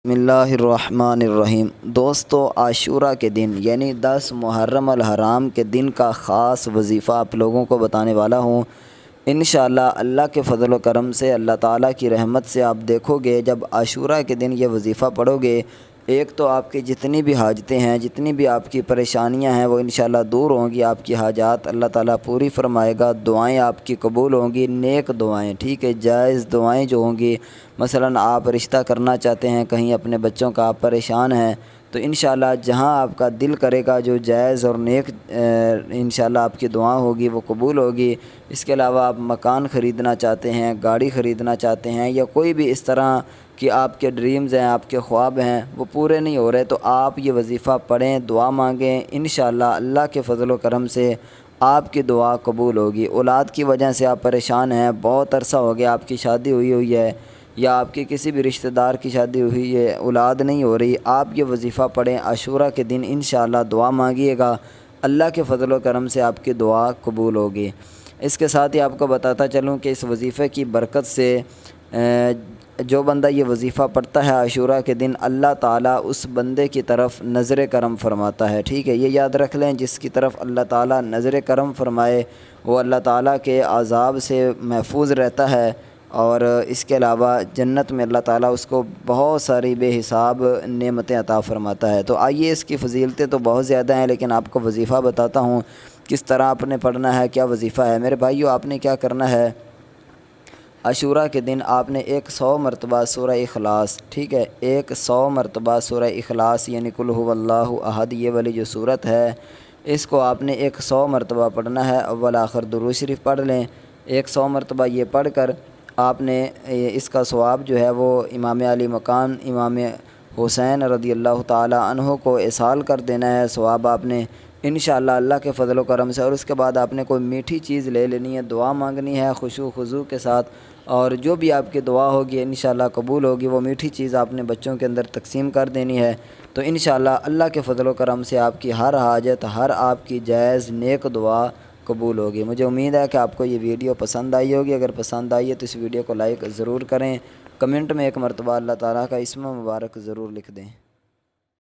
بسم اللہ الرحمن الرحیم۔ دوستو، عاشورہ کے دن یعنی 10 محرم الحرام کے دن کا خاص وظیفہ آپ لوگوں کو بتانے والا ہوں۔ انشاءاللہ اللہ کے فضل و کرم سے، اللہ تعالیٰ کی رحمت سے آپ دیکھو گے جب عاشورہ کے دن یہ وظیفہ پڑھو گے، ایک تو آپ کی جتنی بھی حاجتیں ہیں، جتنی بھی آپ کی پریشانیاں ہیں، وہ انشاءاللہ دور ہوں گی۔ آپ کی حاجات اللہ تعالیٰ پوری فرمائے گا، دعائیں آپ کی قبول ہوں گی، نیک دعائیں، ٹھیک ہے، جائز دعائیں جو ہوں گی۔ مثلاً آپ رشتہ کرنا چاہتے ہیں، کہیں اپنے بچوں کا آپ پریشان ہیں، تو انشاءاللہ جہاں آپ کا دل کرے گا، جو جائز اور نیک انشاءاللہ آپ کی دعا ہوگی وہ قبول ہوگی۔ اس کے علاوہ آپ مکان خریدنا چاہتے ہیں، گاڑی خریدنا چاہتے ہیں، یا کوئی بھی اس طرح کہ آپ کے ڈریمز ہیں، آپ کے خواب ہیں، وہ پورے نہیں ہو رہے، تو آپ یہ وظیفہ پڑھیں، دعا مانگیں، انشاءاللہ اللہ کے فضل و کرم سے آپ کی دعا قبول ہوگی۔ اولاد کی وجہ سے آپ پریشان ہیں، بہت عرصہ ہو گیا آپ کی شادی ہوئی ہے، یا آپ کی کسی بھی رشتہ دار کی شادی ہوئی ہے، اولاد نہیں ہو رہی، آپ یہ وظیفہ پڑھیں عاشورہ کے دن، انشاءاللہ دعا مانگیے گا، اللہ کے فضل و کرم سے آپ کی دعا قبول ہوگی۔ اس کے ساتھ ہی آپ کو بتاتا چلوں کہ اس وظیفے کی برکت سے جو بندہ یہ وظیفہ پڑھتا ہے عاشورہ کے دن، اللہ تعالیٰ اس بندے کی طرف نظر کرم فرماتا ہے، ٹھیک ہے، یہ یاد رکھ لیں، جس کی طرف اللہ تعالیٰ نظر کرم فرمائے وہ اللہ تعالیٰ کے عذاب سے محفوظ رہتا ہے، اور اس کے علاوہ جنت میں اللہ تعالیٰ اس کو بہت ساری بے حساب نعمتیں عطا فرماتا ہے۔ تو آئیے، اس کی فضیلتیں تو بہت زیادہ ہیں، لیکن آپ کو وظیفہ بتاتا ہوں کس طرح آپ نے پڑھنا ہے، کیا وظیفہ ہے۔ میرے بھائیو، آپ نے کیا کرنا ہے، عاشورہ کے دن آپ نے 100 مرتبہ سورہ اخلاص، ٹھیک ہے، 100 مرتبہ سورہ اخلاص یعنی قل هو اللہ احد، یہ والی جو صورت ہے، اس کو آپ نے 100 مرتبہ پڑھنا ہے۔ اول آخر درود شریف پڑھ لیں، 100 مرتبہ یہ پڑھ کر آپ نے اس کا ثواب جو ہے وہ امام علی مقام امام حسین رضی اللہ تعالی عنہ کو ایصال کر دینا ہے، ثواب آپ نے انشاءاللہ اللہ کے فضل و کرم سے۔ اور اس کے بعد آپ نے کوئی میٹھی چیز لے لینی ہے، دعا مانگنی ہے خشوع خضوع کے ساتھ، اور جو بھی آپ کی دعا ہوگی انشاءاللہ قبول ہوگی۔ وہ میٹھی چیز آپ نے بچوں کے اندر تقسیم کر دینی ہے، تو انشاءاللہ اللہ کے فضل و کرم سے آپ کی ہر حاجت، ہر آپ کی جائز نیک دعا قبول ہوگی۔ مجھے امید ہے کہ آپ کو یہ ویڈیو پسند آئی ہوگی۔ اگر پسند آئی ہے تو اس ویڈیو کو لائک ضرور کریں، کمنٹ میں ایک مرتبہ اللہ تعالیٰ کا اسم مبارک ضرور لکھ دیں۔